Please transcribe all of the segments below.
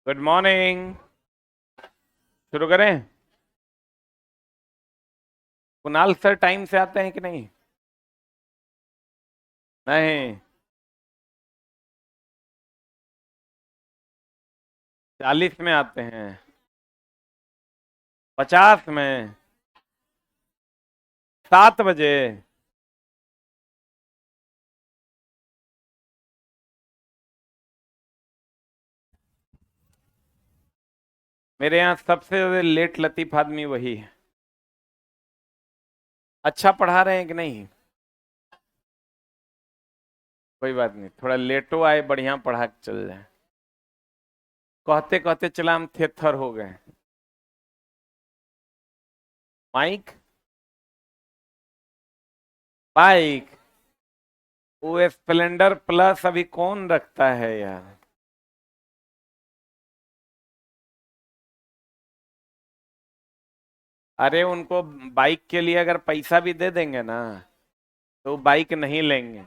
Good morning. शुरू करें। Kunal sir time से आते हैं कि नहीं? नहीं। 40 में आते हैं। 50 में। 7 बजे। मेरे यहाँ सबसे ज्यादा लेट लतीफ आदमी वही है। अच्छा पढ़ा रहे हैं कि नहीं? कोई बात नहीं, थोड़ा लेटो आए, बढ़िया पढ़ा के चल जाए। कहते कहते चला हम थेथर हो गए। माइक। बाइक। वो स्प्लेंडर प्लस अभी कौन रखता है यार? अरे उनको बाइक के लिए अगर पैसा भी दे देंगे ना, तो वो बाइक नहीं लेंगे।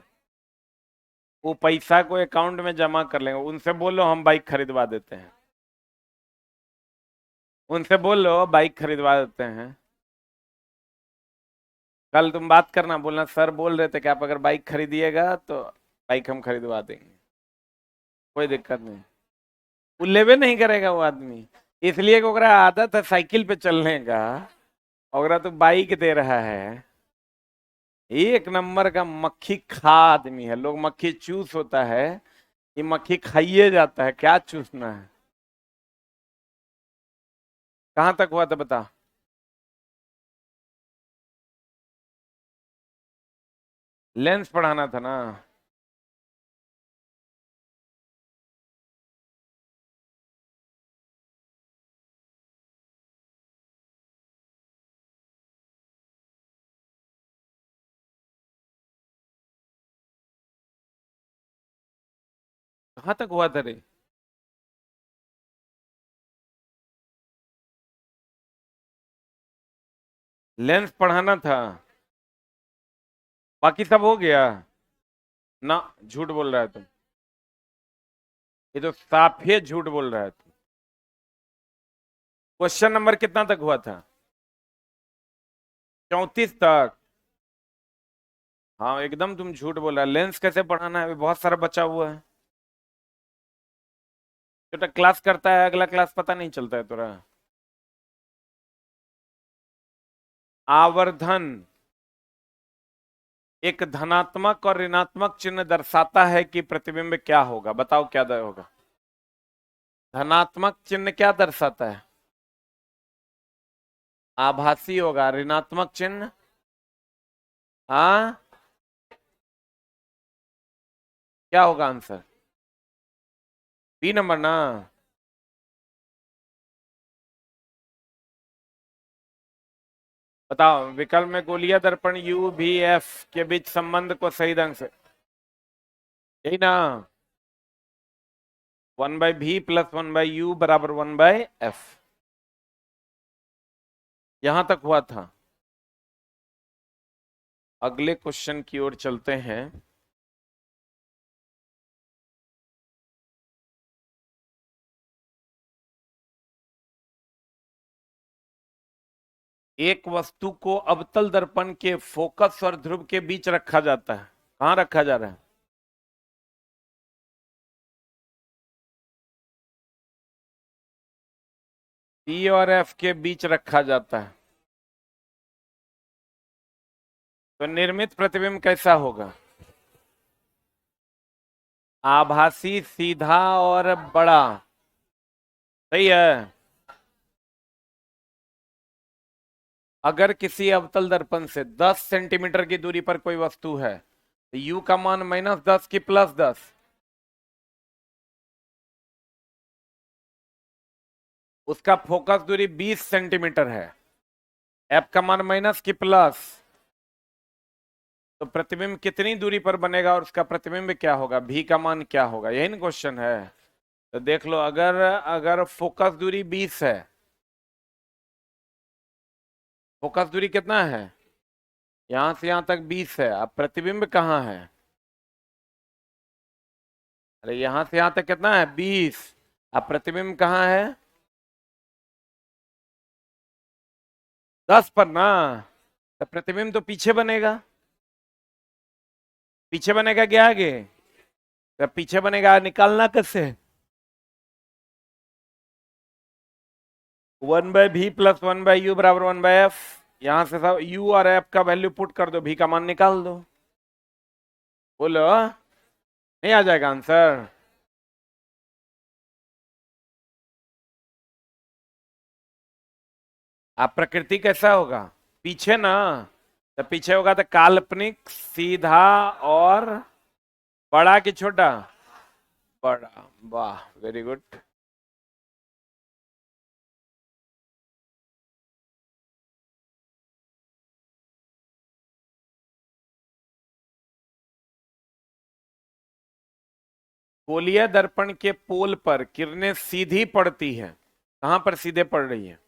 वो पैसा को अकाउंट में जमा कर लेंगे। उनसे बोलो हम बाइक खरीदवा देते हैं। उनसे बोलो बाइक खरीदवा देते हैं। कल तुम बात करना, बोलना सर बोल रहे थे कि आप अगर बाइक खरीदिएगा तो बाइक हम खरीदवा देंगे। कोई दिक्कत नहीं। वो लेवे नहीं करेगा वो आदमी। इसलिए कि ओकरा आदत है साइकिल पे चलने का। ओकरा तो बाइक दे रहा है। एक नंबर का मक्खी खा आदमी है। लोग मक्खी चूस होता है, ये मक्खी खाइए जाता है। क्या चूसना है? कहाँ तक हुआ था बता। लेंस पढ़ाना था ना। कहाँ तक हुआ था रे? लेंस पढ़ाना था। बाकी सब हो गया ना। झूठ बोल रहा है तुम। ये तो साफे झूठ बोल रहा है तुम। क्वेश्चन नंबर कितना तक हुआ था? 34 तक। हाँ एकदम तुम झूठ बोल रहा है। लेंस कैसे पढ़ाना है? अभी बहुत सारा बचा हुआ है। छोटा क्लास करता है, अगला क्लास पता नहीं चलता है तुरा। आवर्धन एक धनात्मक और ऋणात्मक चिन्ह दर्शाता है कि प्रतिबिंब क्या होगा। बताओ क्या होगा? धनात्मक चिन्ह क्या दर्शाता है? आभासी होगा। ऋणात्मक चिन्ह? हाँ, क्या होगा आंसर? बी नंबर ना। बताओ विकल्प में गोलीय दर्पण यू भी एफ के बीच संबंध को सही ढंग से। यही ना। 1/v प्लस 1/u बराबर 1/f। यहां तक हुआ था। अगले क्वेश्चन की ओर चलते हैं। एक वस्तु को अवतल दर्पण के फोकस और ध्रुव के बीच रखा जाता है। कहां रखा जा रहा है? पी और एफ के बीच रखा जाता है। तो निर्मित प्रतिबिंब कैसा होगा? आभासी, सीधा और बड़ा। सही है। अगर किसी अवतल दर्पण से 10 सेंटीमीटर की दूरी पर कोई वस्तु है तो u का मान -10 की +10। उसका फोकस दूरी 20 सेंटीमीटर है। f का मान माइनस की प्लस। तो प्रतिबिंब कितनी दूरी पर बनेगा और उसका प्रतिबिंब क्या होगा? v का मान क्या होगा? यही ना क्वेश्चन है। तो देख लो, अगर अगर फोकस दूरी 20 है। फोकस दूरी कितना है? यहां से यहां तक 20 है। अब प्रतिबिंब कहाँ है? अरे यहां से यहां तक कितना है? 20। अब प्रतिबिंब कहाँ है? 10 पर ना। तो प्रतिबिंब तो पीछे बनेगा। पीछे बनेगा क्या आगे? तो पीछे बनेगा, निकालना कैसे? 1/v+1/u बराबर 1/f। यहां से सब u और f का वैल्यू पुट कर दो, v का मान निकाल दो। बोलो, नहीं आ जाएगा आंसर? आप प्रकृति कैसा होगा? पीछे ना। तो पीछे होगा तो काल्पनिक, सीधा और बड़ा कि छोटा? बड़ा। वाह, वेरी गुड। गोलीय दर्पण के पोल पर किरणें सीधी पड़ती है। कहां पर सीधे पड़ रही है?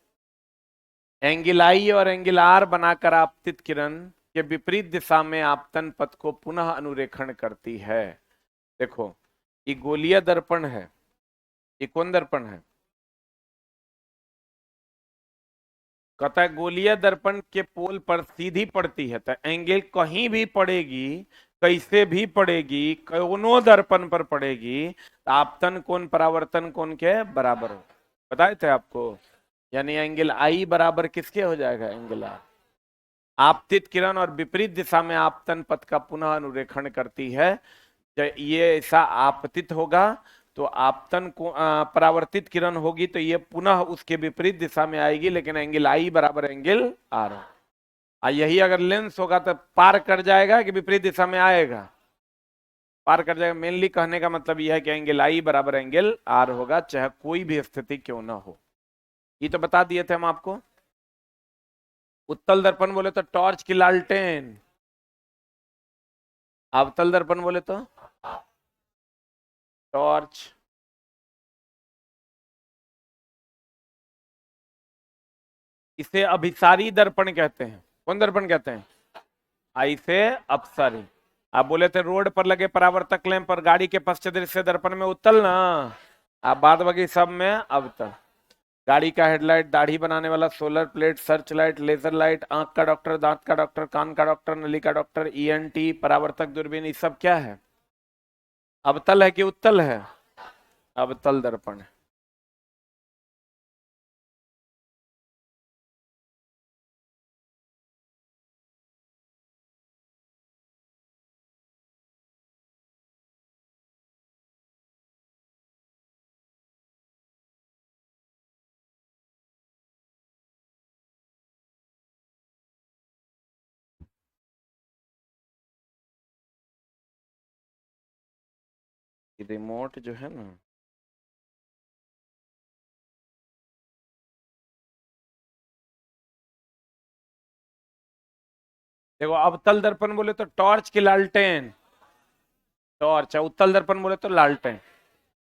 एंगल आई और एंगल आर बनाकर आपतित किरण के विपरीत दिशा में आपतन पथ को पुनः अनुरेखण करती है। देखो, ये गोलीय दर्पण है। ये कौन दर्पण है? कहता है गोलीय दर्पण के पोल पर सीधी पड़ती है, तो एंगल कहीं भी पड़ेगी, कैसे भी पड़ेगी, कोनो दर्पण पर पड़ेगी, तो आपतन कोण परावर्तन कोण के बराबर हो। बताए थे आपको। यानी एंगल आई बराबर किसके हो जाएगा? Angle R. आपतित किरण और विपरीत दिशा में आपतन पथ का पुनः अनुरेखण करती है। जब ये ऐसा आपतित होगा तो आपतन को परावर्तित किरण होगी, तो ये पुनः उसके विपरीत दिशा में आएगी, लेकिन एंगल आई बराबर एंगल आर। यही अगर लेंस होगा तो पार कर जाएगा कि विपरीत दिशा में आएगा? पार कर जाएगा। मेनली कहने का मतलब यह है कि एंगल आई बराबर एंगल आर होगा, चाहे कोई भी स्थिति क्यों ना हो। ये तो बता दिए थे हम आपको। उत्तल दर्पण बोले तो टॉर्च की लालटेन। अवतल दर्पण बोले तो टॉर्च। इसे अभिसारी दर्पण कहते हैं। कौन दर्पण कहते हैं? आई से अपसारी। आप बोले थे रोड पर लगे परावर्तक लैंप पर गाड़ी के पश्चात दृश्य दर्पण में उत्तल ना। आप बाद बाकी सब में अवतल। गाड़ी का हेडलाइट, दाढ़ी बनाने वाला, solar plate, search light, laser light, आंख का डॉक्टर, दांत का डॉक्टर, कान का डॉक्टर, नली का डॉक्टर, ईएनटी, परावर्तक दूरबीन, ये सब क्या है? अवतल है कि उत्तल है? अवतल दर्पण है। रिमोट जो है ना, देखो अवतल दर्पण बोले तो टॉर्च की लालटेन, टॉर्च है। उत्तल दर्पण बोले तो लालटेन।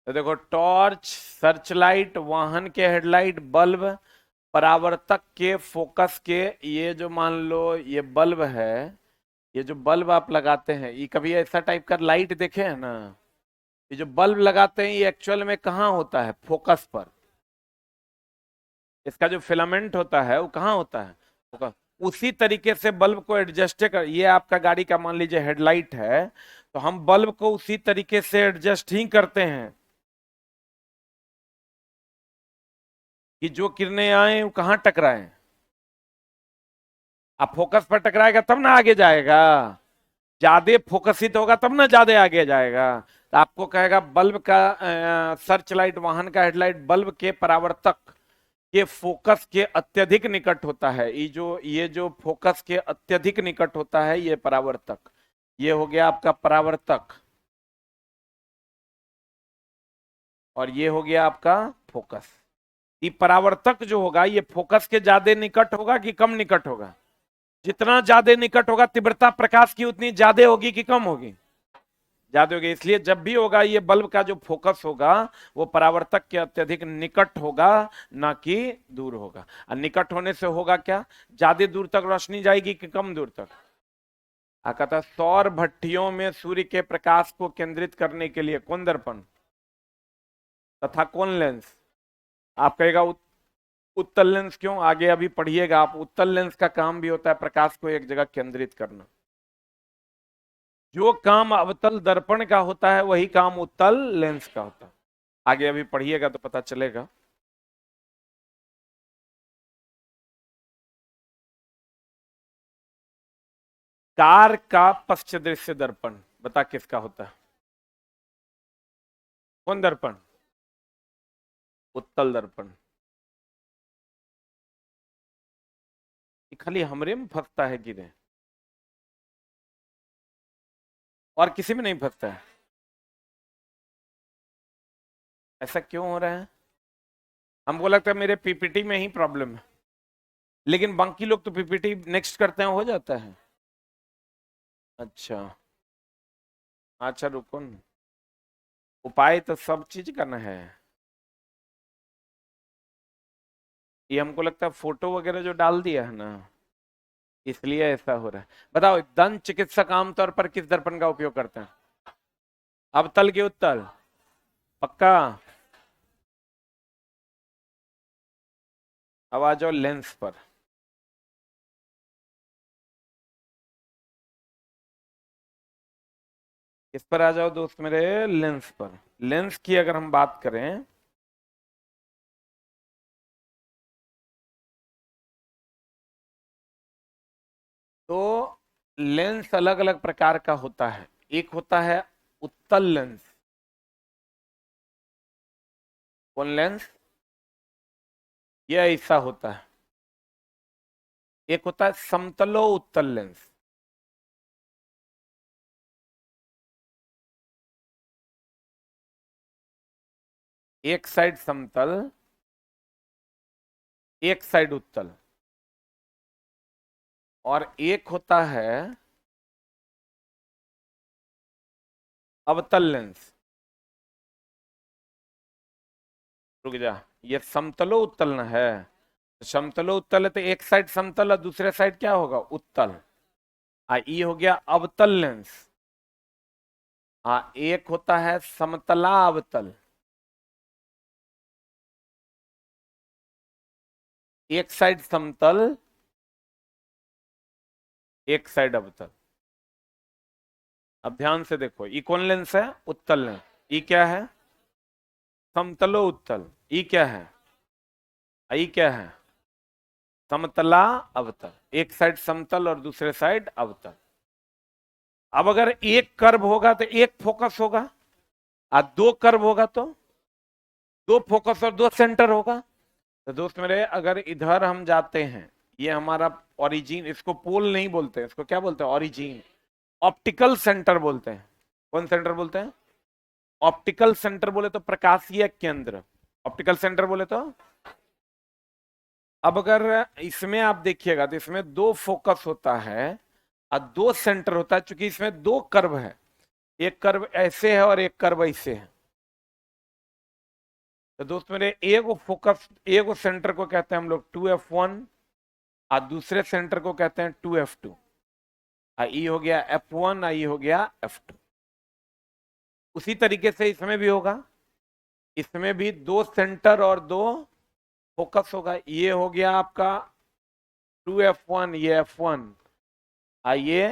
तो देखो, टॉर्च, सर्च लाइट, वाहन के हेडलाइट, बल्ब, परावर्तक के फोकस के, ये जो मान लो ये बल्ब है, ये जो बल्ब आप लगाते हैं, ये कभी ऐसा टाइप का लाइट देखे है ना? ये जो बल्ब लगाते हैं ये एक्चुअल में कहाँ होता है? फोकस पर। इसका जो फिलामेंट होता है वो कहाँ होता है? फोकस। उसी तरीके से बल्ब को एडजस्ट कर, ये आपका गाड़ी का मान लीजिए हेडलाइट है, तो हम बल्ब को उसी तरीके से एडजस्ट ही करते हैं कि जो किरणें आए वो कहाँ टकराए। अब फोकस पर टकराएगा तब ना आगे जाएगा। ज्यादा फोकसित होगा तब ना ज्यादा आगे जाएगा। तो आपको कहेगा बल्ब का, सर्च लाइट, वाहन का हेडलाइट, बल्ब के परावर्तक के फोकस के अत्यधिक निकट होता है। ये जो फोकस के अत्यधिक निकट होता है ये परावर्तक। ये हो गया आपका परावर्तक, और ये हो गया आपका फोकस। ये परावर्तक जो होगा ये फोकस के ज्यादा निकट होगा कि कम निकट होगा? जितना ज्यादा निकट होगा तीव्रता प्रकाश की उतनी ज्यादा होगी कि कम होगी? ज्यादा होगी। इसलिए जब भी होगा ये बल्ब का जो फोकस होगा वो परावर्तक के अत्यधिक निकट होगा, ना कि दूर होगा। और निकट होने से होगा क्या? ज्यादा दूर तक रोशनी जाएगी कि कम दूर तक? कहता सौर भट्टियों में सूर्य के प्रकाश को केंद्रित करने के लिए कौन दर्पण? तथा कौन लेंस? आप कहेगा उत्तल लेंस क्यों? आगे अभी पढ़िएगा आप। उत्तल लेंस का काम भी होता है प्रकाश को एक जगह केंद्रित करना। जो काम अवतल दर्पण का होता है वही काम उत्तल लेंस का होता है। आगे अभी पढ़िएगा तो पता चलेगा। कार का पश्च दृश्य दर्पण बता किसका होता है? कौन दर्पण? उत्तल दर्पण। ये खाली हमरे में फंसता है कि नहीं, और किसी में नहीं फंसता है? ऐसा क्यों हो रहा है? हमको लगता है मेरे पीपीटी में ही प्रॉब्लम है, लेकिन बाकी लोग तो पीपीटी नेक्स्ट करते हैं हो जाता है। अच्छा अच्छा, रुको न। उपाय तो सब चीज करना है। ये हमको लगता है फोटो वगैरह जो डाल दिया है ना, इसलिए ऐसा हो रहा है। बताओ, दंत चिकित्सक आमतौर पर किस दर्पण का उपयोग करते हैं? अवतल के उत्तल? पक्का? अब आ जाओ लेंस पर। इस पर आ जाओ दोस्त मेरे, लेंस पर। लेंस की अगर हम बात करें तो लेंस अलग अलग प्रकार का होता है। एक होता है उत्तल लेंस। कौन लेंस? ये ऐसा होता है। एक होता है समतलो उत्तल लेंस। एक साइड समतल, एक साइड उत्तल। और एक होता है अवतल लेंस। रुक जा, ये समतलो उत्तल न है? तो समतलो उत्तल है तो एक साइड समतल और दूसरे साइड क्या होगा? उत्तल। ये हो गया अवतल लेंस। एक होता है समतला अवतल। एक साइड समतल, एक साइड अवतल। अब ध्यान से देखो, ये कौन लेंस है? उत्तल लेंस। ये क्या है? समतलो उत्तल। ये क्या है? ये क्या है? समतला अवतल। एक साइड समतल और दूसरे साइड अवतल। अब अगर एक कर्व होगा तो एक फोकस होगा, और दो कर्व होगा तो दो फोकस और दो सेंटर होगा। तो दोस्त मेरे, अगर इधर हम जाते हैं, ये हमारा ओरिजिन, इसको पोल नहीं बोलते, इसको क्या बोलते हैं? ओरिजिन। ऑप्टिकल सेंटर बोलते हैं। कौन सेंटर बोलते हैं? ऑप्टिकल सेंटर बोले तो प्रकाशीय केंद्र। ऑप्टिकल सेंटर बोले तो। अब अगर इसमें आप देखिएगा तो इसमें दो फोकस होता है और दो सेंटर होता है, क्योंकि इसमें दो कर्व है। एक कर्व ऐसे है और एक कर्व ऐसे है। तो दोस्त मेरे, एक फोकस, एक सेंटर को कहते हैं हम लोग 2f1, और दूसरे सेंटर को कहते हैं 2f2। ई हो गया f1, ई हो गया f2। उसी तरीके से इसमें भी होगा। इसमें भी दो सेंटर और दो फोकस होगा। ये हो गया आपका 2f1, ये f1, आइए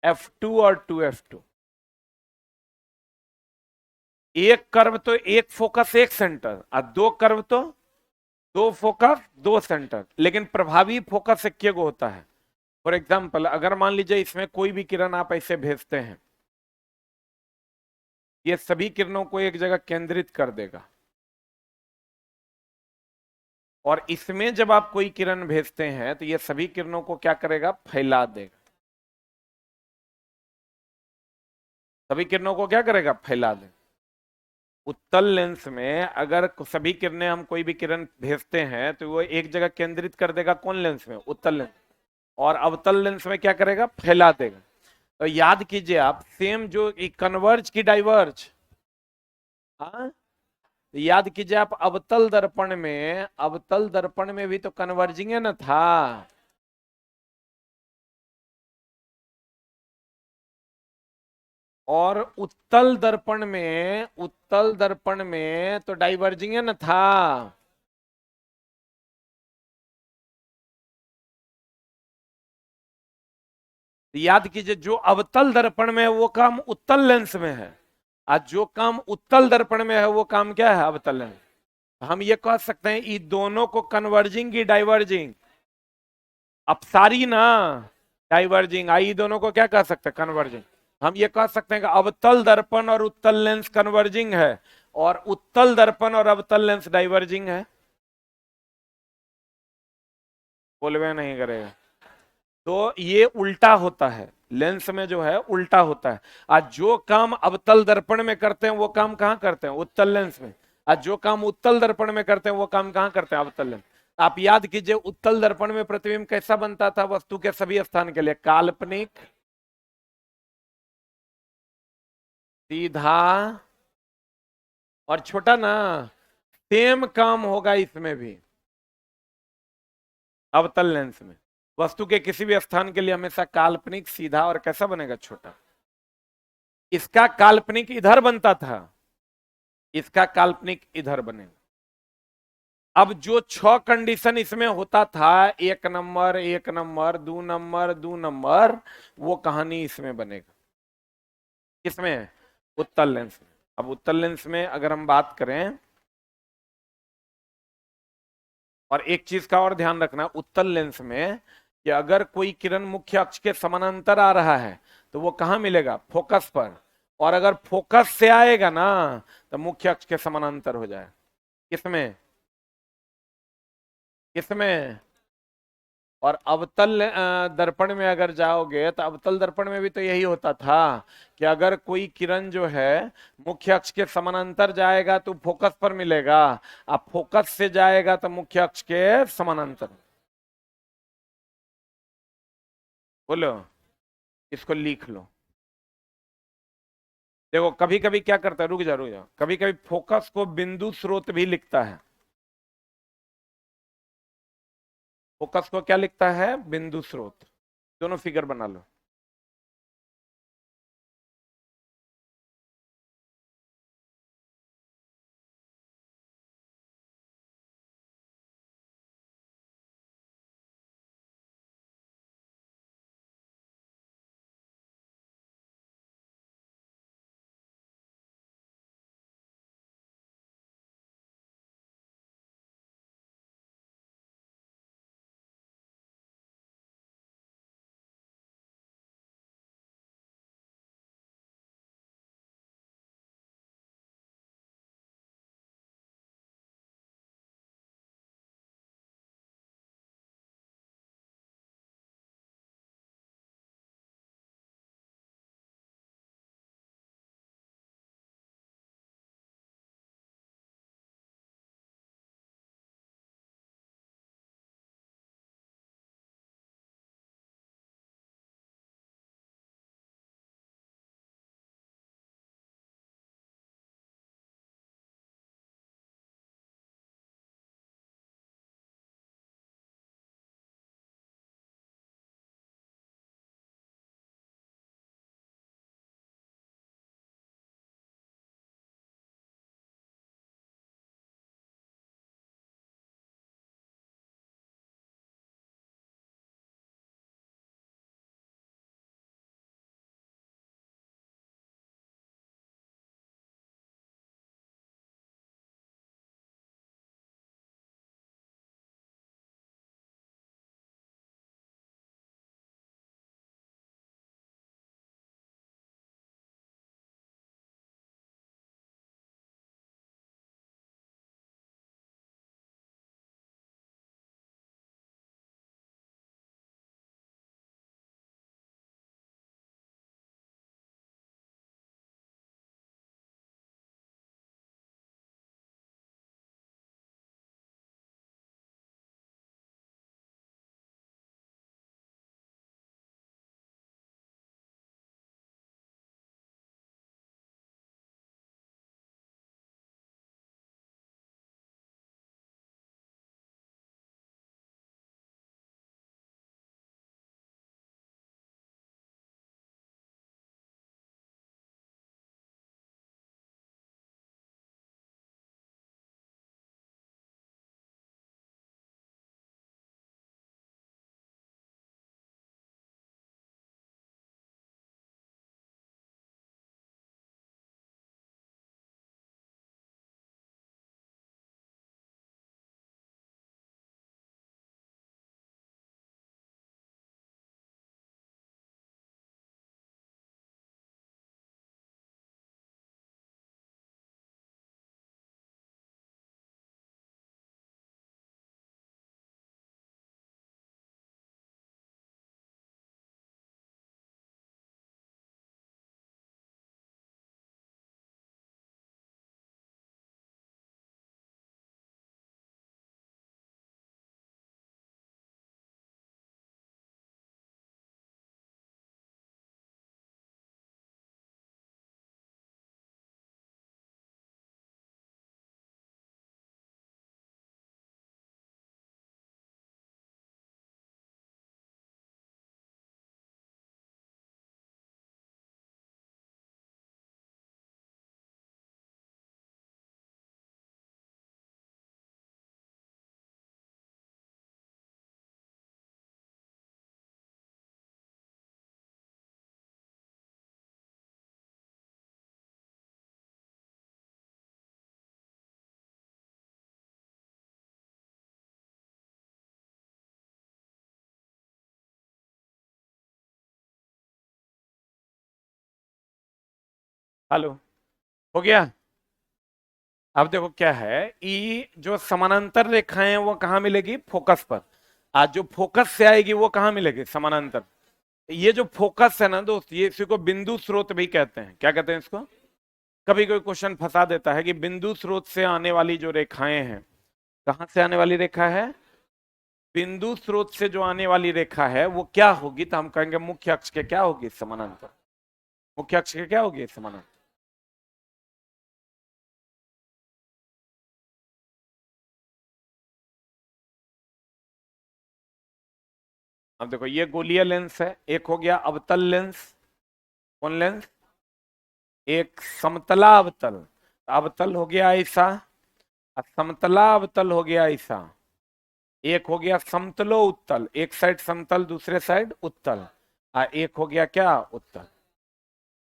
f2 और 2f2। एक कर्व तो एक फोकस एक सेंटर, और दो कर्व तो दो फोकस दो सेंटर, लेकिन प्रभावी फोकस एक को होता है। फॉर एग्जाम्पल, अगर मान लीजिए इसमें कोई भी किरण आप ऐसे भेजते हैं, ये सभी किरणों को एक जगह केंद्रित कर देगा। और इसमें जब आप कोई किरण भेजते हैं तो ये सभी किरणों को क्या करेगा? फैला देगा। सभी किरणों को क्या करेगा? फैला देगा। उत्तल लेंस में अगर सभी किरणें, हम कोई भी किरण भेजते हैं तो वो एक जगह केंद्रित कर देगा। कौन लेंस में? उत्तल लेंस। और अवतल लेंस में क्या करेगा? फैला देगा। तो याद कीजिए आप, सेम जो कन्वर्ज की डाइवर्ज। हाँ, तो याद कीजिए आप, अवतल दर्पण में भी तो कन्वर्जिंग है ना था। और उत्तल दर्पण में तो डाइवर्जिंग है ना था। याद कीजिए, जो अवतल दर्पण में है वो काम उत्तल लेंस में है, आज जो काम उत्तल दर्पण में है वो काम क्या है, अवतल लेंस। हम ये कह सकते हैं ये दोनों को कन्वर्जिंग की डाइवर्जिंग, अपसारी ना, डाइवर्जिंग, आई दोनों को क्या कह सकते हैं, कन्वर्जिंग। हम ये कह सकते हैं कि अवतल दर्पण और उत्तल लेंस कन्वर्जिंग है, और उत्तल दर्पण और अवतल लेंस डाइवर्जिंग है। बोलवे नहीं करेगा। तो ये उल्टा होता है, लेंस में जो है उल्टा होता है। आज जो काम अवतल दर्पण में करते हैं वो काम कहाँ करते हैं, उत्तल लेंस में। आज जो काम उत्तल दर्पण में करते हैं वो काम कहाँ करते हैं, अवतल लेंस। आप याद कीजिए, उत्तल दर्पण में प्रतिबिंब कैसा बनता था, वस्तु के सभी स्थान के लिए काल्पनिक, सीधा और छोटा ना। सेम काम होगा इसमें भी, अवतल लेंस में वस्तु के किसी भी स्थान के लिए हमेशा काल्पनिक, सीधा और कैसा बनेगा, छोटा। इसका काल्पनिक इधर बनता था, इसका काल्पनिक इधर बनेगा। अब जो 6 कंडीशन इसमें होता था, 1 नंबर 1 नंबर, 2 नंबर 2 नंबर, वो कहानी इसमें बनेगा, किसमें, उत्तल लेंस में। अब उत्तल लेंस में अगर हम बात करें, और एक चीज का और ध्यान रखना उत्तल लेंस में, कि अगर कोई किरण मुख्य अक्ष के समानांतर आ रहा है तो वो कहां मिलेगा, फोकस पर। और अगर फोकस से आएगा ना तो मुख्य अक्ष के समानांतर हो जाए, किसमें, किसमें। और अवतल दर्पण में अगर जाओगे तो अवतल दर्पण में भी तो यही होता था, कि अगर कोई किरण जो है मुख्य अक्ष के समानांतर जाएगा तो फोकस पर मिलेगा, अब फोकस से जाएगा तो मुख्य अक्ष के समानांतर। बोलो, इसको लिख लो। देखो कभी कभी क्या करता है, रुक जा रुक जा, कभी कभी फोकस को बिंदु स्रोत भी लिखता है। फोकस को क्या लिखता है, बिंदु स्रोत। दोनों फिगर बना लो। हेलो, हो गया। अब देखो क्या है, ई जो समानांतर रेखाएं हैं वो कहाँ मिलेगी, फोकस पर। आज जो फोकस से आएगी वो कहाँ मिलेगी, समानांतर। ये जो फोकस है ना दोस्त, ये इसी को बिंदु स्रोत भी कहते हैं। क्या कहते हैं इसको। कभी कोई क्वेश्चन फंसा देता है कि बिंदु स्रोत से आने वाली जो रेखाएं हैं, कहां से आने वाली रेखा है, बिंदु स्रोत से जो आने वाली रेखा है वो क्या होगी, तो हम कहेंगे मुख्य अक्ष के क्या होगी, समानांतर। मुख्य अक्ष के क्या होगी, समानांतर। अब देखो ये गोलीय लेंस है, एक हो गया अवतल लेंस। कौन लेंस, एक समतला अवतल। अवतल हो गया ऐसा, और समतला अवतल हो गया ऐसा। एक हो गया समतलो उत्तल, एक साइड समतल दूसरे साइड उत्तल। एक हो गया क्या, उत्तल।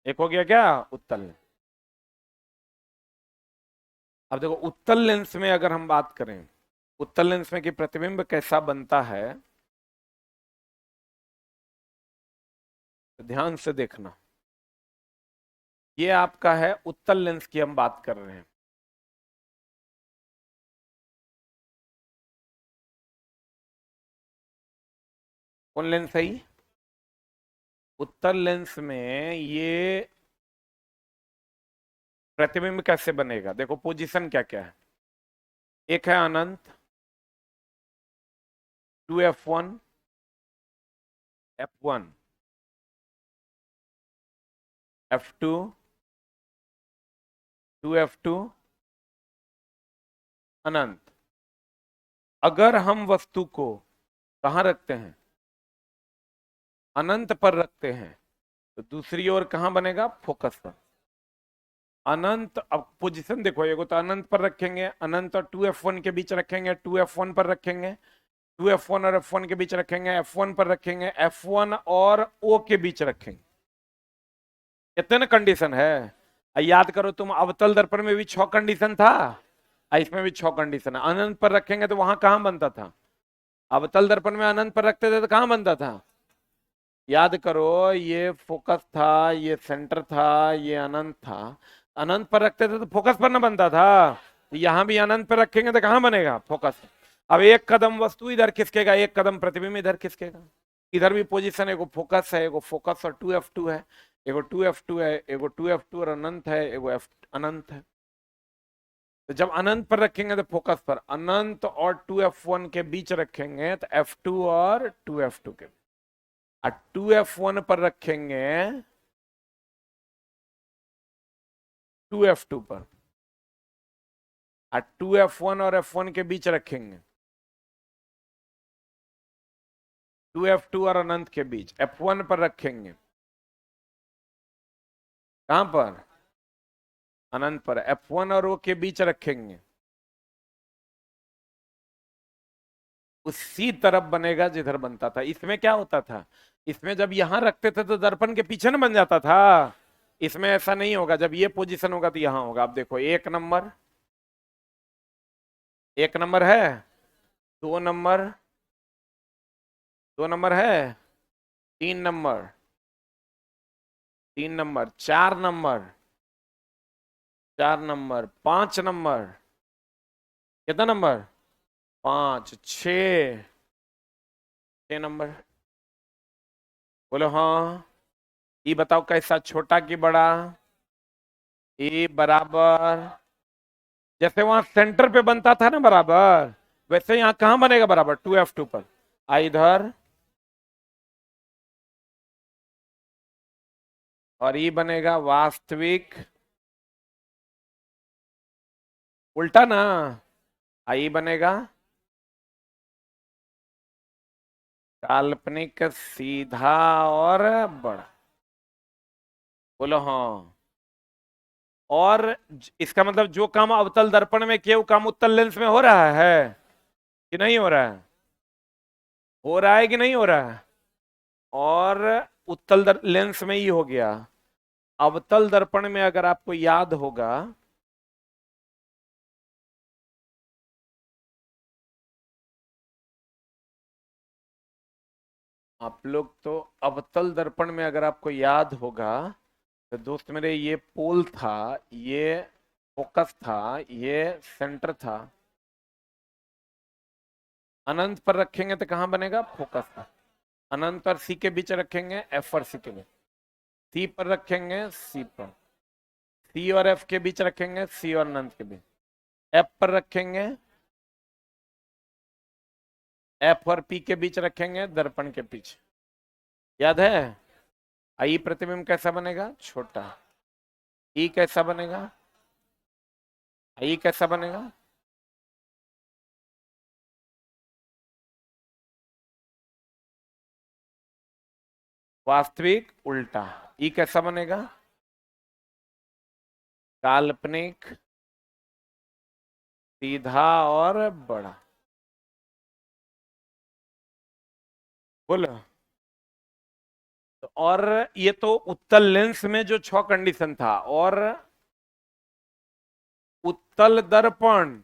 एक हो गया क्या, उत्तल। अब देखो उत्तल लेंस में अगर हम बात करें, उत्तल लेंस में कि प्रतिबिंब कैसा बनता है, तो ध्यान से देखना। ये आपका है उत्तल लेंस की हम बात कर रहे हैं। कौन लेंस है ये? उत्तल लेंस में ये प्रतिबिंब कैसे बनेगा, देखो पोजीशन क्या क्या है। एक है अनंत, 2f1, f1, f2, 2f2, अनंत। अगर हम वस्तु को कहां रखते हैं, अनंत पर रखते हैं, तो दूसरी ओर कहां बनेगा, फोकस पर। अनंत, अब पोजीशन देखो, एगो तो अनंत पर रखेंगे, अनंत और 2f1 के बीच रखेंगे, 2f1 पर रखेंगे, 2f1 और f1 के बीच रखेंगे, f1 पर रखेंगे, f1 और o के बीच रखेंगे। कितने ना कंडीशन है। याद करो तुम, अवतल दर्पण में भी 6 कंडीशन था, इसमें भी 6 कंडीशन है। अनंत पर रखेंगे तो वहां कहां बनता था, अवतल दर्पण में अनंत पर रखते थे तो कहां बनता था। याद करो, ये फोकस था, ये सेंटर था, ये अनंत था। अनंत पर रखते थे तो फोकस पर ना बनता था। यहां भी अनंत पर रखेंगे तो कहां बनेगा, फोकस। अब एक कदम वस्तु इधर खिसकेगा, एक कदम प्रतिबिंब इधर खिसकेगा। इधर भी पोजीशन, एगो फोकस है, एगो फोकस और 2f2 है, एगो 2f2 है, एगो 2f2 और अनंत है, एगो f अनंत है। तो जब अनंत पर रखेंगे तो फोकस पर, अनंत और 2f1 के बीच रखेंगे तो f2 और 2f2 के, और 2f1 पर रखेंगे 2f2 पर, और 2f1 और f1 के बीच रखेंगे 2f2 और अनंत के बीच, f1 पर रखेंगे कहां पर, अनंत पर, f1 और o के बीच रखेंगे, उसी तरफ बनेगा जिधर बनता था। इसमें क्या होता था, इसमें जब यहां रखते थे तो दर्पण के पीछे ना बन जाता था। इसमें ऐसा नहीं होगा, जब ये पोजीशन होगा तो यहां होगा। आप देखो, एक नंबर, एक नंबर है, दो नंबर, दो नंबर है, तीन नंबर, तीन नंबर, चार नंबर, चार नंबर, पांच नंबर, कितना नंबर, पांच, छ, छह नंबर। बोलो हाँ। ये बताओ कैसा, छोटा कि बड़ा, ए बराबर, जैसे वहां सेंटर पे बनता था ना बराबर, वैसे यहाँ कहां बनेगा बराबर, 2f2 पर। इधर, और ये बनेगा वास्तविक, उल्टा ना, ये बनेगा काल्पनिक, सीधा और बड़ा। बोलो हाँ। और इसका मतलब जो काम अवतल दर्पण में किए वो काम उत्तल लेंस में हो रहा है कि नहीं हो रहा है, हो रहा है कि नहीं हो रहा है। और उत्तल लेंस में ही हो गया। अवतल दर्पण में अगर आपको याद होगा, आप लोग तो, अवतल दर्पण में अगर आपको याद होगा, तो दोस्त मेरे, ये पोल था, ये फोकस था, ये सेंटर था। अनंत पर रखेंगे तो कहां बनेगा? फोकस था। अनंत और सी के बीच रखेंगे, एफ और सी के बीच। सी पर रखेंगे, सी पर। सी और एफ के बीच रखेंगे, सी और अनंत के बीच। एफ पर रखेंगे, एफ और पी के बीच रखेंगे, दर्पण के पीछे। याद है? आई प्रतिबिंब कैसा बनेगा? छोटा। ई कैसा बनेगा? आई कैसा बनेगा? वास्तविक उल्टा। ई कैसा बनेगा? काल्पनिक सीधा और बड़ा। बोलो। और ये तो उत्तल लेंस में जो 6 कंडीशन था, और उत्तल दर्पण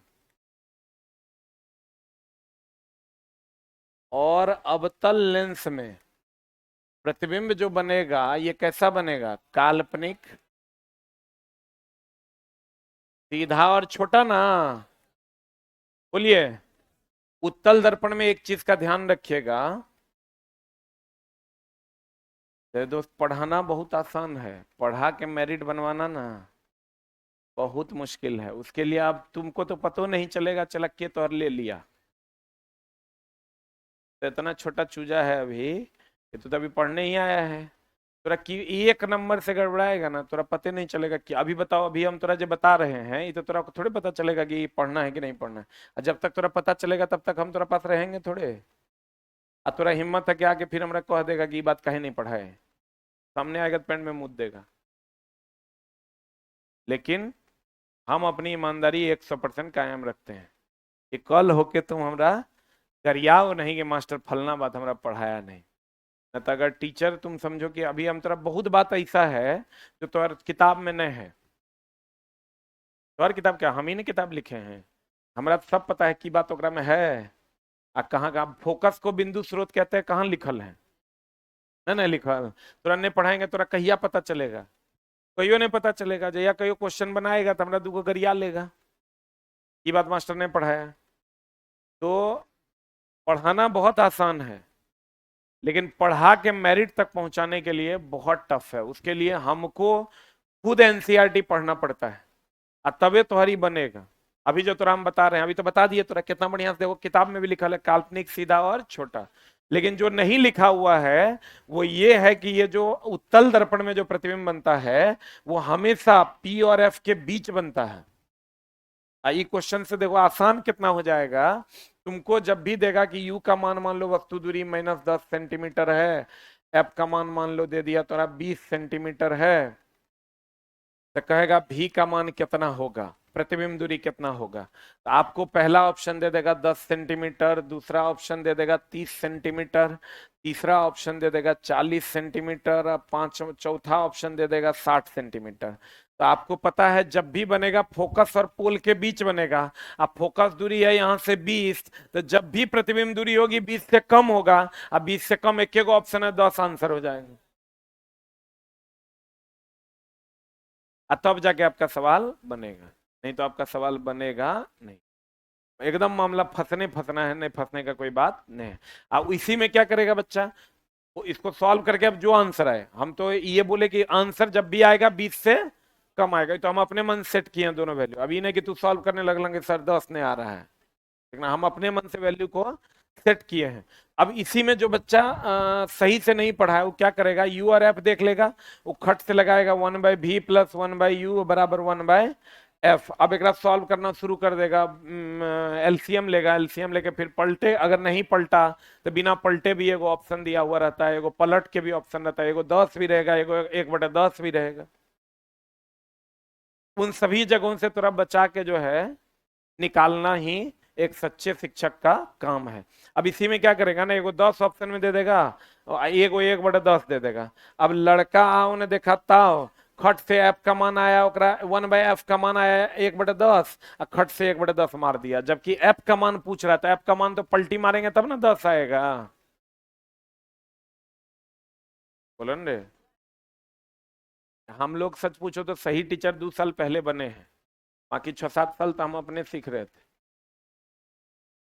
और अवतल लेंस में प्रतिबिंब जो बनेगा, ये कैसा बनेगा? काल्पनिक सीधा और छोटा ना। बोलिए। उत्तल दर्पण में एक चीज का ध्यान रखिएगा, दोस्त, पढ़ाना बहुत आसान है, पढ़ा के मेरिट बनवाना ना बहुत मुश्किल है। उसके लिए आप, तुमको तो पता नहीं चलेगा, चलक के तौर ले लिया। तो इतना छोटा चूजा है अभी, ये तो अभी पढ़ने ही आया है। तोरा की एक नंबर से गड़बड़ाएगा ना, तोरा पता नहीं चलेगा कि अभी बताओ, अभी हम तोरा जो बता रहे हैं, ये तो तोरा को थोड़े पता चलेगा कि पढ़ना है कि नहीं पढ़ना है। और जब तक तोरा पता चलेगा तब तक हम तोरा पास रहेंगे थोड़े। और तोरा हिम्मत है कि आके फिर हमरा कह देगा कि ये बात कहीं नहीं पढ़ा है। सामने आएगा तो पेन में मुद देगा। लेकिन हम अपनी ईमानदारी 100% कायम रखते हैं कि कल होके तुम हमरा करियाओ नहीं कि मास्टर फलना बात हमरा पढ़ाया नहीं। न तो अगर टीचर तुम समझो कि अभी हम तोरा बहुत बात ऐसा है जो तोर किताब में नहीं है। तोर किताब क्या, हम ही ने किताब लिखे हैं। हमरा तो सब पता है कि बात ओकरा में है। आ कहाँ का फोकस को बिंदु स्रोत कहते हैं, कहाँ लिखल है? नहीं नहीं लिखल। तोरा नहीं पढ़ाएंगे, तोरा कहिया पता चलेगा? कहियो नहीं पता चलेगा। जया कहियो क्वेश्चन बनाएगा तो हमरा दूगो गरिया लेगा, ये बात मास्टर ने पढ़ाया। तो पढ़ाना बहुत आसान है, लेकिन पढ़ा के मेरिट तक पहुंचाने के लिए बहुत टफ है। उसके लिए हमको खुद एनसीईआरटी पढ़ना पड़ता है, और तबे तुम्हारी बनेगा। अभी जो तोरा हम बता रहे हैं, अभी तो बता दिए तोरा कितना बढ़िया से। देखो किताब में भी लिखा है काल्पनिक सीधा और छोटा। लेकिन जो नहीं लिखा हुआ है वो ये है कि ये जो उत्तल दर्पण में जो प्रतिबिंब बनता है वो हमेशा पी और एफ के बीच बनता है। ये क्वेश्चन से देखो आसान कितना हो जाएगा। तुमको जब भी देगा कि u का मान मान लो वस्तु दूरी -10 सेंटीमीटर है, f का मान मान लो दे दिया तो 20 सेंटीमीटर है, तो कहेगा v का मान कितना होगा, प्रतिबिंब दूरी कितना होगा। तो आपको पहला ऑप्शन दे देगा 10 सेंटीमीटर, दूसरा ऑप्शन दे देगा 30 सेंटीमीटर, तीसरा ऑप्शन दे देगा 40 सेंटीमीटर, और चौथा ऑप्शन दे देगा 60 सेंटीमीटर। तो आपको पता है जब भी बनेगा फोकस और पोल के बीच बनेगा। अब फोकस दूरी है यहाँ से 20, तो जब भी प्रतिबिंब दूरी होगी 20 से कम होगा। अब 20 से कम एक ऑप्शन है, 10 आंसर हो जाएगा। तब जाके आपका सवाल बनेगा, नहीं तो आपका सवाल बनेगा नहीं। एकदम मामला फंसने फंसना है, नहीं फंसने का कोई बात नहीं है। अब इसी में क्या करेगा बच्चा, वो इसको सॉल्व करके अब जो आंसर आए, हम तो ये बोले कि आंसर जब भी आएगा 20 से कम आएगा, तो हम अपने मन सेट किए हैं दोनों वैल्यू। अभी नहीं कि तू सॉल्व करने लग लेंगे सर 10 ने आ रहा है, लेकिन हम अपने मन से वैल्यू को सेट किए हैं। अब इसी में जो बच्चा सही से नहीं पढ़ा है वो क्या करेगा, यू और एफ देख लेगा, वो खट से लगाएगा 1/v + 1/u = 1/f। अब एक सॉल्व करना शुरू कर देगा, एलसीएम लेगा, एलसीएम लेके फिर पलटे, अगर नहीं पलटा तो बिना पलटे भी एगो ऑप्शन दिया हुआ रहता है, एगो पलट के भी ऑप्शन रहता है, एगो 10 भी रहेगा, एगो 1/10 भी रहेगा। उन सभी जगहों से थोड़ा बचा के जो है निकालना ही एक सच्चे शिक्षक का काम है। अब इसी में क्या करेगा ना, एगो 10 ऑप्शन में दे देगा, एगो 1/10 दे देगा। अब लड़का आओ ने देखा ताओ, खट से एफ का मान आया, 1/f का मान आया 1/10, खट से 1/10 मार दिया, जबकि एफ का मान पूछ रहा था। एफ का मान तो पलटी मारेंगे तब ना 10 आएगा। बोलो रे। हम लोग सच पूछो तो सही टीचर 2 साल पहले बने हैं, बाकी 6-7 साल तो हम अपने सीख रहे थे,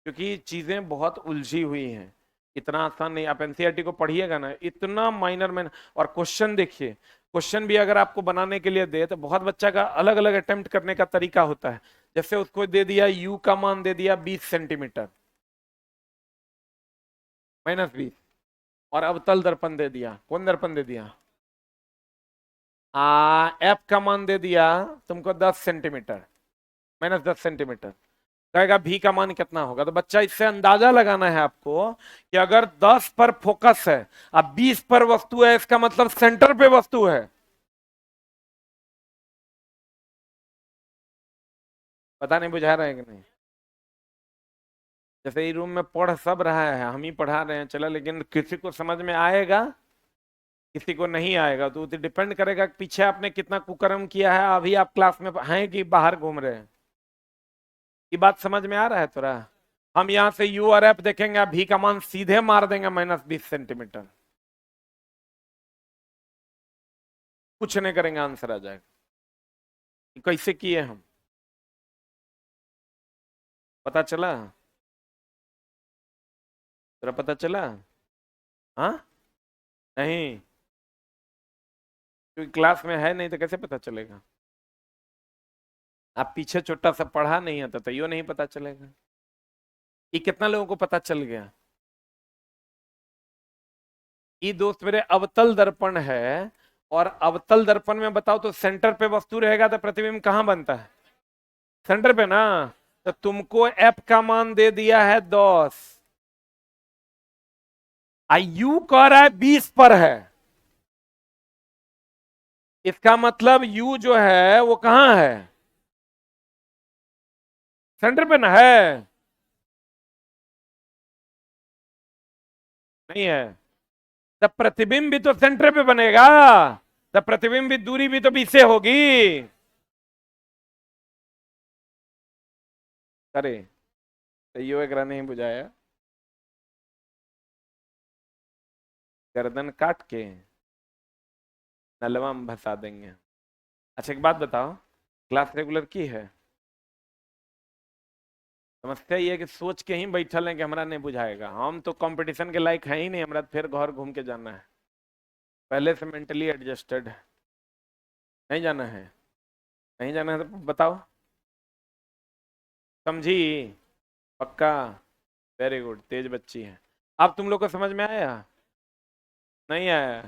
क्योंकि चीजें बहुत उलझी हुई हैं। इतना आसान नहीं, आप एनसीईआरटी को पढ़िएगा ना, इतना माइनर में। और क्वेश्चन देखिए, क्वेश्चन भी अगर आपको बनाने के लिए दे तो बहुत बच्चा का अलग अलग अटेम्प्ट करने का तरीका होता है। जैसे उसको दे दिया यू का मान दे दिया 20 सेंटीमीटर, -20, और अवतल दर्पण दे दिया। कौन दर्पण दे दिया? एफ का मान दे दिया तुमको 10 सेंटीमीटर, -10 सेंटीमीटर। कहेगा भी का मान कितना होगा? तो बच्चा इससे अंदाजा लगाना है आपको कि अगर 10 पर फोकस है, अब 20 पर वस्तु है, इसका मतलब सेंटर पे वस्तु है। पता नहीं बुझा रहे हैं कि नहीं? जैसे ये रूम में पढ़ सब रहा है, हम ही पढ़ा रहे हैं चला, लेकिन किसी को समझ में आएगा, किसी को नहीं आएगा। तो डिपेंड करेगा कि पीछे आपने कितना कुकर्म किया है, अभी आप क्लास में हैं कि बाहर घूम रहे हैं। ये बात समझ में आ रहा है थोड़ा? हम यहां से यू और एफ देखेंगे, आप भी का मान सीधे मार देंगे -20 सेंटीमीटर, कुछ नहीं करेंगे, आंसर आ जाएगा। कैसे किए हम? पता चला? तेरा पता चला? हाँ? नहीं, क्योंकि क्लास में है नहीं तो कैसे पता चलेगा? आप पीछे छोटा सा पढ़ा नहीं है तो यो नहीं पता चलेगा। ये कितना लोगों को पता चल गया? ये दोस्त मेरे अवतल दर्पण है, और अवतल दर्पण में बताओ तो सेंटर पे वस्तु रहेगा तो प्रतिबिंब कहां बनता है? सेंटर पे ना। तो तुमको एफ का मान दे दिया है 10, यू कह रहा है 20 पर है। इसका मतलब यू जो है वो कहां है? सेंटर पे ना है? नहीं है। तब प्रतिबिंब भी तो सेंटर पे बनेगा, तब प्रतिबिंब भी दूरी भी तो 20 से होगी। अरे तो यो एक नहीं बुझाया, गर्दन काट के नलवा में भसा देंगे। अच्छा एक बात बताओ, क्लास रेगुलर की है? समस्या ये है कि सोच के ही बैठल है कि हमारा नहीं बुझाएगा, हम तो कंपटीशन के लायक है ही नहीं, हमारा फिर घर घूम के जाना है। पहले से मेंटली एडजस्टेड है। नहीं जाना है? नहीं जाना है तो बताओ। समझी? पक्का? वेरी गुड, तेज बच्ची है। अब तुम लोग को समझ में आया? नहीं आया?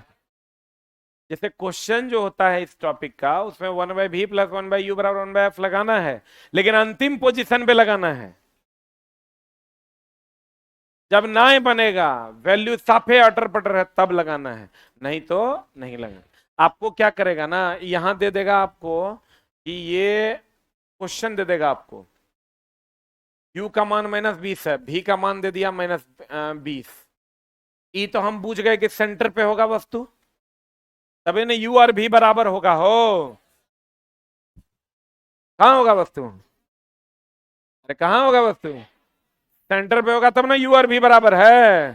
जैसे क्वेश्चन जो होता है इस टॉपिक का, उसमें 1/v + 1/u = 1/f लगाना है, लेकिन अंतिम पोजीशन पे लगाना है। जब ना ही बनेगा, वैल्यू साफे अटर पटर है, तब लगाना है, नहीं तो नहीं लगाना। आपको क्या करेगा ना, यहां दे देगा आपको कि ये क्वेश्चन दे देगा आपको, u का मान -20 है, v का मान दे दिया -20। ई तो हम बूझ गए कि सेंटर पे होगा वस्तु, तभी ना u और v बराबर होगा हो। कहां होगा वस्तु? अरे कहां होगा वस्तु? सेंटर पे होगा तब ना u और v बराबर है।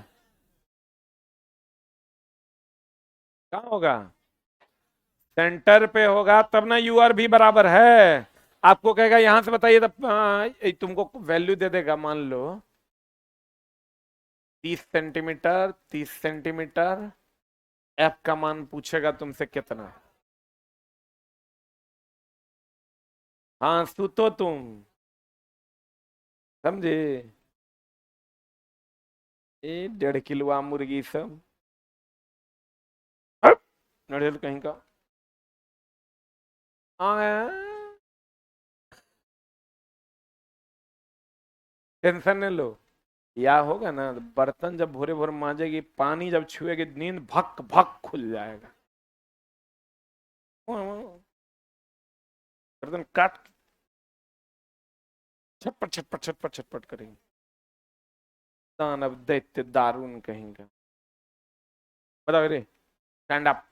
कहां होगा? सेंटर पे होगा तब ना u और v बराबर है। आपको कहेगा यहां से बताइए, तब तुमको वैल्यू दे देगा, मान लो 30 सेंटीमीटर, 30 सेंटीमीटर। एफ का मान पूछेगा तुमसे कितना। हाँ सुतो तुम, समझे? ये 1.5 किलो मुर्गी सब नड़ेल कहीं का। हाँ, टेंशन नहीं लो। या होगा ना, बर्तन जब भोरे भोर मांजेगी, पानी जब छुएगी, नींद भक भक खुल जाएगा। बर्तन काट, छटपट छटपट छटपट छटपट करेंगे। दानव दैत्य दारुण कहेंगे। बताओ रे, स्टैंड अप।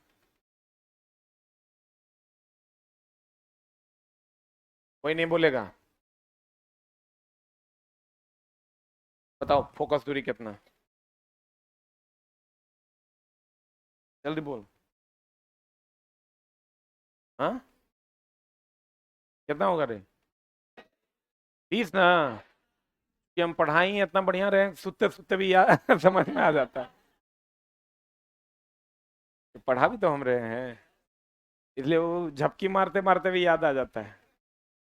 कोई नहीं बोलेगा। बताओ फोकस दूरी कितना? जल्दी बोल। हाँ कितना होगा रे? 20 ना, कि हम पढ़ाई इतना बढ़िया रहे, सुते सुते भी याद समझ में आ जाता है। तो पढ़ा भी तो हम रहे हैं, इसलिए वो झपकी मारते मारते भी याद आ जाता है।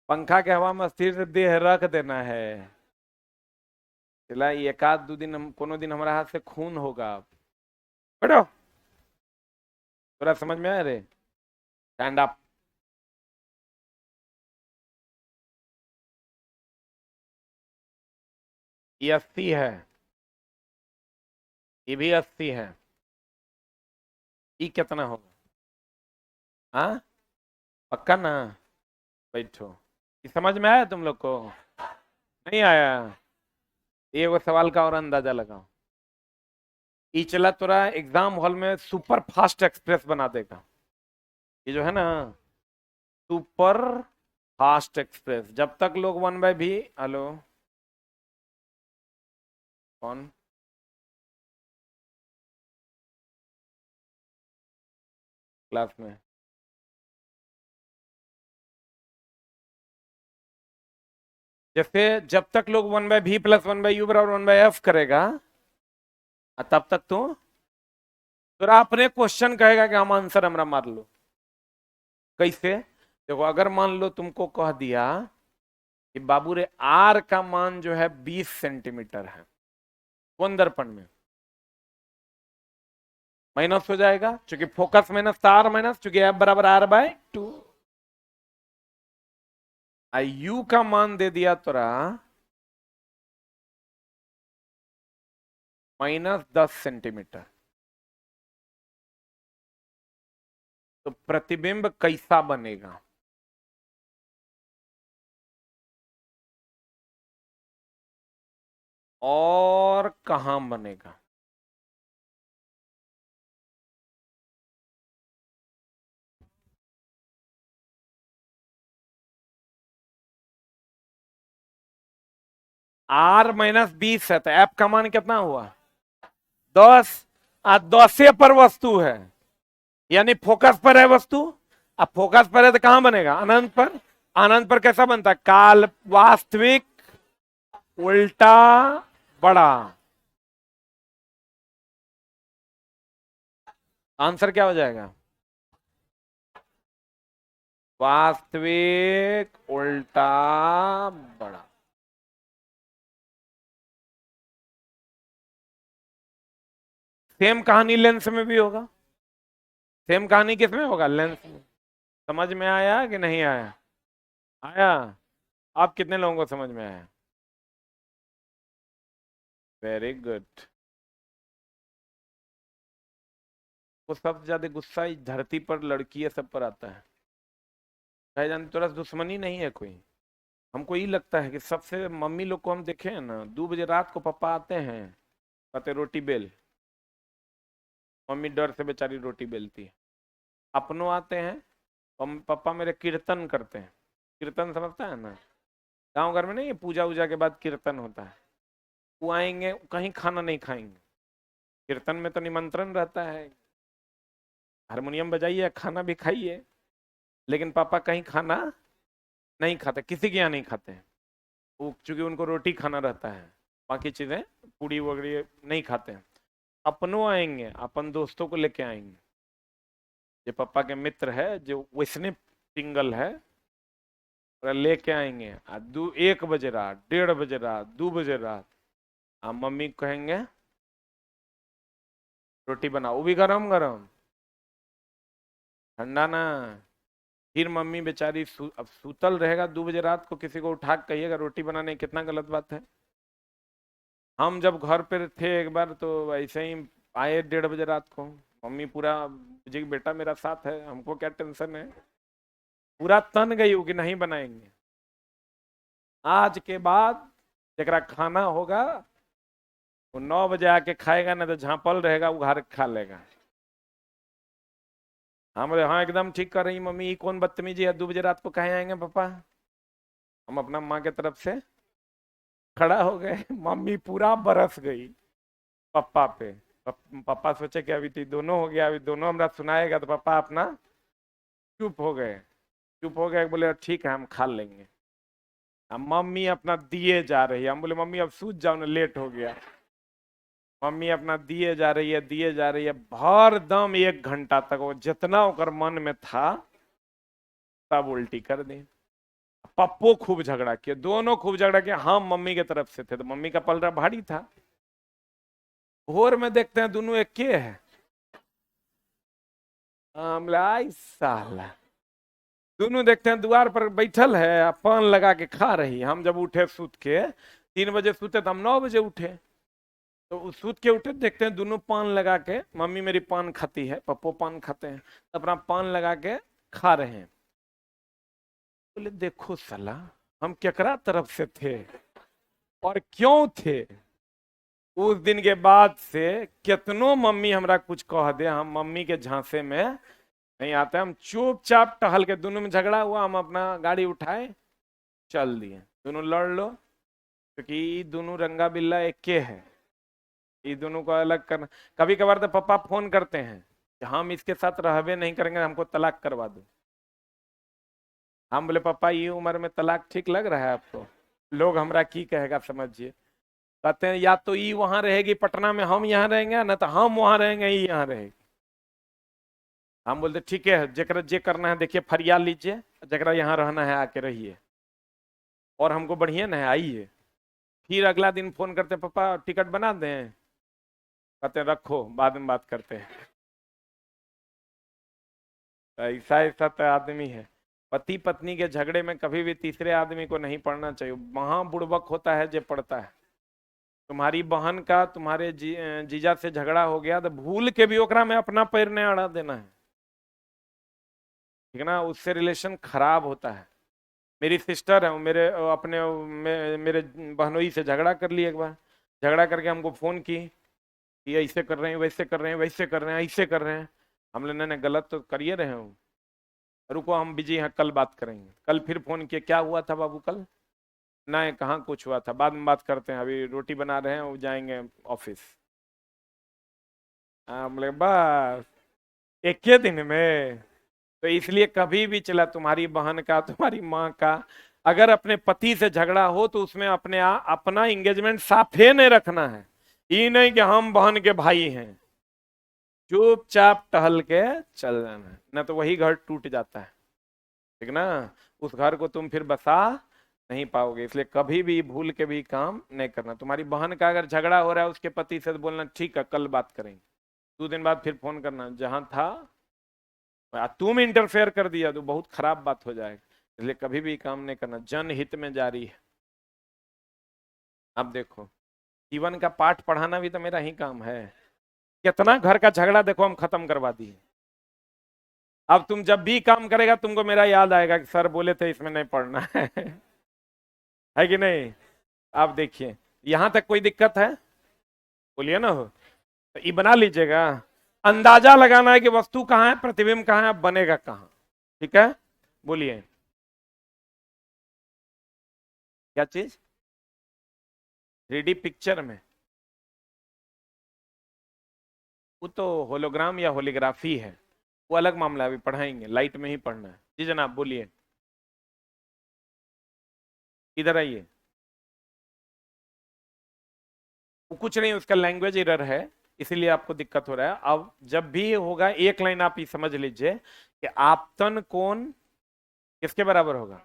पंखा के हवा में स्थिर से देह रख देना है। चला एक आध दो दिन हम कोनो दिन हमारा हाथ से खून होगा। बैठो, थोड़ा समझ में आया रे? Stand up. ये 80 है, ये भी 80 है। ये कितना होगा? हाँ पक्का ना? बैठो। ये समझ में आया तुम लोग को? नहीं आया? ये वो सवाल का और अंदाजा लगाओ। ये चला तोरा एग्जाम हॉल में सुपर फास्ट एक्सप्रेस बना देगा। ये जो है ना, सुपर फास्ट एक्सप्रेस, जब तक लोग 1/v। हेलो, कौन? क्लास में? जैसे जब तक लोग 1/v प्लस 1/u बराबर 1/f करेगा, तब तक तो अपने क्वेश्चन कहेगा कि हम आंसर हमरा मार लो। कैसे? देखो, अगर मान लो तुमको कह दिया कि बाबू रे आर का मान जो है 20 सेंटीमीटर है, कौन दर्पण में माइनस हो जाएगा, क्योंकि फोकस माइनस आर माइनस, क्योंकि एफ बराबर R/2। यू का मान दे दिया तोरा -10 सेंटीमीटर। तो प्रतिबिंब कैसा बनेगा? और कहां बनेगा? R-20 है तो एफ का मान कितना हुआ? 10। 10 पर वस्तु है, यानी फोकस पर है वस्तु। अब फोकस पर है तो कहां बनेगा? अनंत पर। अनंत पर कैसा बनता है? काल वास्तविक उल्टा बड़ा। आंसर क्या हो जाएगा? वास्तविक उल्टा बड़ा। सेम कहानी लेंस में भी होगा। सेम कहानी किस में होगा? लेंस में। समझ में आया कि नहीं आया? आया? आप कितने लोगों को समझ में आया? Very good. वो सबसे ज्यादा गुस्सा इस धरती पर लड़की सब पर आता है। भाईजान तोरा से दुश्मनी नहीं है कोई। हमको ये लगता है कि सबसे मम्मी लोग को हम देखे हैं ना, 2 बजे रात को पापा आते हैं, कहते रोटी बेल। मम्मी डर से बेचारी रोटी बेलती है। अपनों आते हैं, पापा मेरे कीर्तन करते हैं। कीर्तन समझता है ना? गांव घर में नहीं, पूजा वूजा के बाद कीर्तन होता है। वो आएंगे, कहीं खाना नहीं खाएंगे। कीर्तन में तो निमंत्रण रहता है, हारमोनियम बजाइए, खाना भी खाइए, लेकिन पापा कहीं खाना नहीं खाते, किसी के यहाँ नहीं खाते हैं। वो चूंकि उनको रोटी खाना रहता है, बाकी चीजें पूड़ी वगैरह नहीं खाते हैं। अपनों आएंगे, अपन दोस्तों को लेके आएंगे। जो पापा के मित्र है, जो वैष्णव सिंगल है, और लेके आएंगे। 1 बजे रात, 1:30 बजे रात, 2 बजे रात, आप मम्मी को कहेंगे रोटी बनाओ, वो भी गरम गरम, ठंडा ना। फिर मम्मी बेचारी अब सूतल रहेगा 2 बजे रात को, किसी को उठा के कहिएगा रोटी बनाने, कितना गलत बात है। हम जब घर पे थे एक बार, तो ऐसे ही आए 1:30 बजे रात को। मम्मी पूरा जी बेटा मेरा साथ है, हमको क्या टेंशन है, पूरा तन गई हो कि नहीं बनाएंगे। आज के बाद जरा खाना होगा, वो 9 बजे आके खाएगा, ना तो झांपल रहेगा वो घर खा लेगा। हम बोले हाँ एकदम ठीक कर रही मम्मी, ये कौन बदतमीजी है, 2 बजे रात को कहे आएंगे पापा। हम अपना माँ के तरफ से खड़ा हो गए, मम्मी पूरा बरस गई पापा पे। पापा सोचे कि अभी तो दोनों हो गया, अभी दोनों हमरा सुनाएगा तो पापा अपना चुप हो गए, चुप हो गए, बोले ठीक है हम खा लेंगे। अब मम्मी अपना दिए जा रही है, हम बोले मम्मी अब सूझ जाओ ना, लेट हो गया। मम्मी अपना दिए जा रही है, दिए जा रही है, भर दम 1 घंटा तक वो जितना ओकर मन में था सब उल्टी कर दी। पप्पो खूब झगड़ा किए, दोनों खूब झगड़ा किए, हम मम्मी के तरफ से थे तो मम्मी का पलड़ा भारी था। भोर में देखते हैं दोनों एक के है। हम बोले आई साला, दोनों देखते हैं द्वार पर बैठल है, पान लगा के खा रही। हम जब उठे सूत के, 3 बजे सूते तो हम 9 बजे उठे। तो उस सूत के उठे, देखते हैं दोनों पान लगा के, मम्मी मेरी पान खाती है, पप्पो पान खाते हैं, अपना पान लगा के खा रहे हैं। बोले देखो साला, हम केकरा तरफ से थे और क्यों थे। उस दिन के बाद से कितनो मम्मी हमरा कुछ कह दे, हम मम्मी के झांसे में नहीं आते। हम चुपचाप टहल के, दोनों में झगड़ा हुआ, हम अपना गाड़ी उठाए चल दिए, दोनों लड़ लो, क्योंकि ये दोनों रंगा बिल्ला एक के है, ये दोनों को अलग करना। कभी कभार तो पापा फोन करते हैं कि हम इसके साथ रहबे नहीं करेंगे, हमको तलाक करवा दो। हम बोले पापा ये उम्र में तलाक ठीक लग रहा है आपको, लोग हमरा की कहेगा समझिए। कहते हैं या तो ये वहां रहेगी पटना में, हम यहाँ रहेंगे, ना तो हम वहां रहेंगे, ये यहाँ रहेगी। हम बोलते ठीक है, जरा जे करना है देखिए फरियाद लीजिए, जरा यहाँ रहना है आके रहिए, और हमको बढ़िया ना है आइए। फिर अगला दिन फोन करते पापा टिकट बना दें, कहते हैं रखो बाद में बात करते हैं। ऐसा ऐसा तो आदमी है। पति पत्नी के झगड़े में कभी भी तीसरे आदमी को नहीं पढ़ना चाहिए, महाबुड़बक होता है जो पढ़ता है। तुम्हारी बहन का तुम्हारे जीजा से झगड़ा हो गया तो भूल के भी ओकरा में अपना पैर नहीं अड़ा देना है, ठीक है ना, उससे रिलेशन खराब होता है। मेरी सिस्टर है, वो मेरे अपने मेरे बहनोई से झगड़ा कर ली एक बार। झगड़ा करके हमको फोन की कि ऐसे कर रहे हैं, वैसे कर रहे हैं, वैसे कर रहे हैं, ऐसे कर रहे हैं। हम लोग नहीं गलत तो करिए रहे हो, रुको हम बिजी हैं, कल बात करेंगे। कल फिर फोन किया, क्या हुआ था बाबू कल। नहीं कहाँ कुछ हुआ था, बाद में बात करते हैं, अभी रोटी बना रहे हैं, वो जाएंगे ऑफिस। हम लोग बस एक के दिन में। तो इसलिए कभी भी चला, तुम्हारी बहन का तुम्हारी माँ का अगर अपने पति से झगड़ा हो तो उसमें अपना इंगेजमेंट साफे नहीं रखना है। ये नहीं कि हम बहन के भाई हैं, चुपचाप टहल के चल जाना है, ना तो वही घर टूट जाता है, ठीक ना। उस घर को तुम फिर बसा नहीं पाओगे, इसलिए कभी भी भूल के भी काम नहीं करना। तुम्हारी बहन का अगर झगड़ा हो रहा है उसके पति से, तो बोलना ठीक है कल बात करेंगे। 2 दिन बाद फिर फोन करना, जहां था तुम इंटरफेयर कर दिया तो बहुत खराब बात हो जाएगा। इसलिए कभी भी काम नहीं करना, जनहित में जारी है। अब देखो, जीवन का पाठ पढ़ाना भी तो मेरा ही काम है। कितना घर का झगड़ा देखो हम खत्म करवा दिए। अब तुम जब भी काम करेगा तुमको मेरा याद आएगा कि सर बोले थे इसमें नहीं पढ़ना है। है कि नहीं। आप देखिए, यहां तक कोई दिक्कत है, बोलिए ना हो तो ये बना लीजिएगा। अंदाजा लगाना है कि वस्तु कहाँ है, प्रतिबिंब कहाँ है, अब बनेगा कहाँ। ठीक है, बोलिए क्या चीज। 3D पिक्चर में वो तो होलोग्राम या होलीग्राफी है, वो अलग मामला है, अभी पढ़ाएंगे, लाइट में ही पढ़ना है। जी जनाब बोलिए, इधर आइए। वो कुछ नहीं, उसका लैंग्वेज एरर है, इसीलिए आपको दिक्कत हो रहा है। अब जब भी होगा एक लाइन आप ये समझ लीजिए कि आपतन कोण किसके बराबर होगा,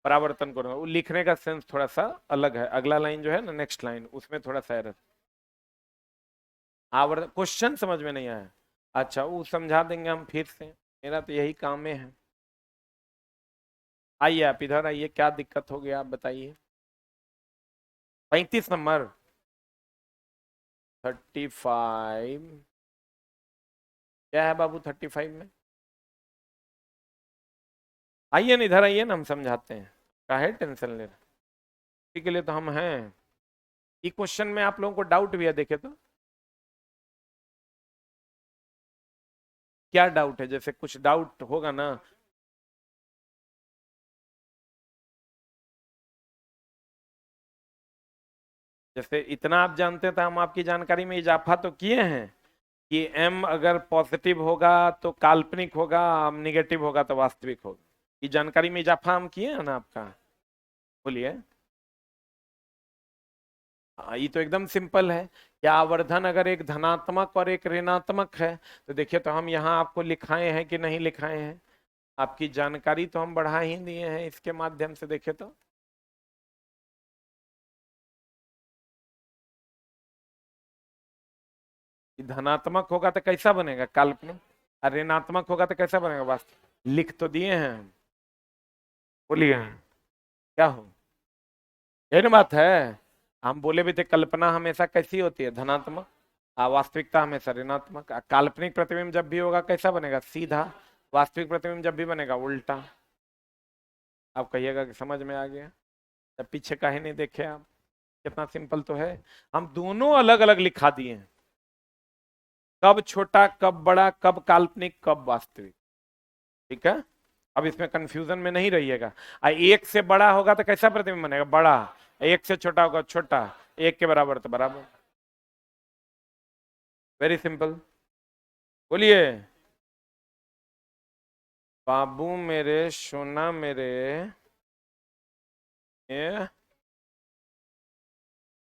परावर्तन कोण। वो लिखने का सेंस थोड़ा सा अलग है, अगला लाइन जो है ना, नेक्स्ट लाइन, उसमें थोड़ा सा एरर। आवर्त क्वेश्चन समझ में नहीं आया, अच्छा वो समझा देंगे हम फिर से, मेरा तो यही काम है। आइए आप इधर आइए, क्या दिक्कत हो गया आप बताइए। 35 नंबर, 35। क्या है बाबू 35 में। आइए ना इधर आइए ना, हम समझाते हैं, काहे टेंशन ले रहे। इसी के लिए तो हम हैं। ये क्वेश्चन में आप लोगों को डाउट भी है, देखे तो क्या डाउट है, जैसे कुछ डाउट होगा ना। जैसे इतना आप जानते थे, हम आपकी जानकारी में इजाफा तो किए हैं, कि m अगर पॉजिटिव होगा तो काल्पनिक होगा, निगेटिव होगा तो वास्तविक होगा। ये जानकारी में इजाफा हम किए हैं ना आपका। बोलिए। ये तो एकदम सिंपल है। क्या आवर्धन अगर एक धनात्मक और एक ऋणात्मक है, तो देखिए तो हम यहाँ आपको लिखाए हैं कि नहीं लिखाए हैं। आपकी जानकारी तो हम बढ़ा ही दिए हैं इसके माध्यम से। देखिए तो धनात्मक होगा तो कैसा बनेगा, काल्पनिक। और ऋणात्मक होगा तो कैसा बनेगा, वास्तविक। लिख तो दिए हैं हम। बोलिए क्या हो। यही ना बात है। हम बोले भी थे कल्पना हमेशा कैसी होती है, धनात्मक। वास्तविकता हमेशा ऋणात्मक। काल्पनिक प्रतिबिंब जब भी होगा कैसा बनेगा, सीधा। वास्तविक प्रतिबिंब जब भी बनेगा उल्टा। आप कहिएगा कि समझ में आ गया। तब पीछे काहे नहीं देखे आप, कितना सिंपल तो है। हम दोनों अलग अलग लिखा दिए हैं, कब छोटा कब बड़ा, कब काल्पनिक कब वास्तविक। ठीक है। अब इसमें कंफ्यूजन में नहीं रहिएगा। एक से बड़ा होगा तो कैसा प्रतिबिंब बनेगा, बड़ा। एक से छोटा होगा छोटा। एक के बराबर तो बराबर। Very simple. बोलिए। बाबू मेरे, सोना मेरे, ये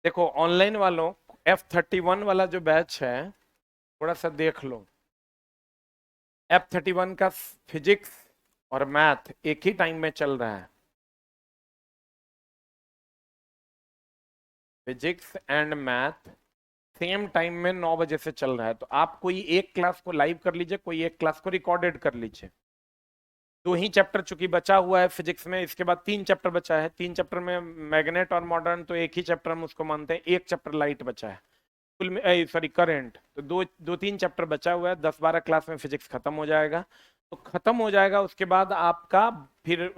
देखो ऑनलाइन वालों, F31 वाला जो बैच है थोड़ा सा देख लो। F31 का फिजिक्स और मैथ एक ही टाइम में चल रहा है। Physics and math same time में 9 बजे से चल रहा है। तो आप कोई एक क्लास को लाइव कर लीजिए, कोई एक क्लास को रिकॉर्डेड कर लीजिए। दो ही चैप्टर चूंकि बचा हुआ है फिजिक्स में, इसके बाद 3 चैप्टर बचा है। 3 चैप्टर में मैग्नेट और मॉडर्न, तो एक ही चैप्टर हम उसको मानते हैं। एक चैप्टर लाइट बचा है, कुल में सॉरी करंट। तो दो दो तीन चैप्टर बचा हुआ है। 10-12 क्लास में फिजिक्स खत्म हो जाएगा। तो खत्म हो जाएगा उसके बाद आपका फिर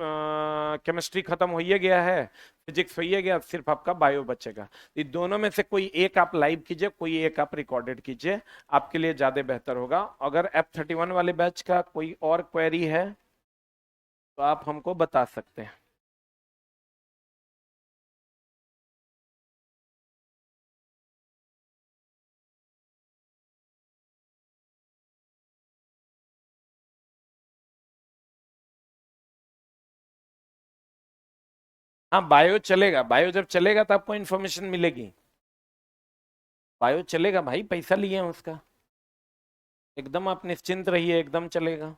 केमिस्ट्री खत्म हो ही गया है, फिजिक्स हो ही गया, सिर्फ आपका बायो बचेगा। ये दोनों में से कोई एक आप लाइव कीजिए, कोई एक आप रिकॉर्डेड कीजिए, आपके लिए ज्यादा बेहतर होगा। अगर F31 वाले बैच का कोई और क्वेरी है तो आप हमको बता सकते हैं। हाँ बायो चलेगा, बायो जब चलेगा तो आपको इन्फॉर्मेशन मिलेगी। बायो चलेगा भाई, पैसा लिए हैं उसका। एकदम आप निश्चिंत रहिए, एकदम चलेगा।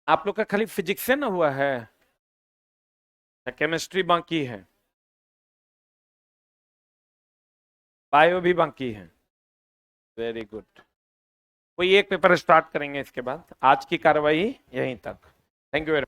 आप लोग का खाली फिजिक्स से ना हुआ है, केमिस्ट्री बाकी है, बायो भी बाकी है। Very good. कोई एक पेपर स्टार्ट करेंगे इसके बाद। आज की कार्रवाई यहीं तक। Thank you.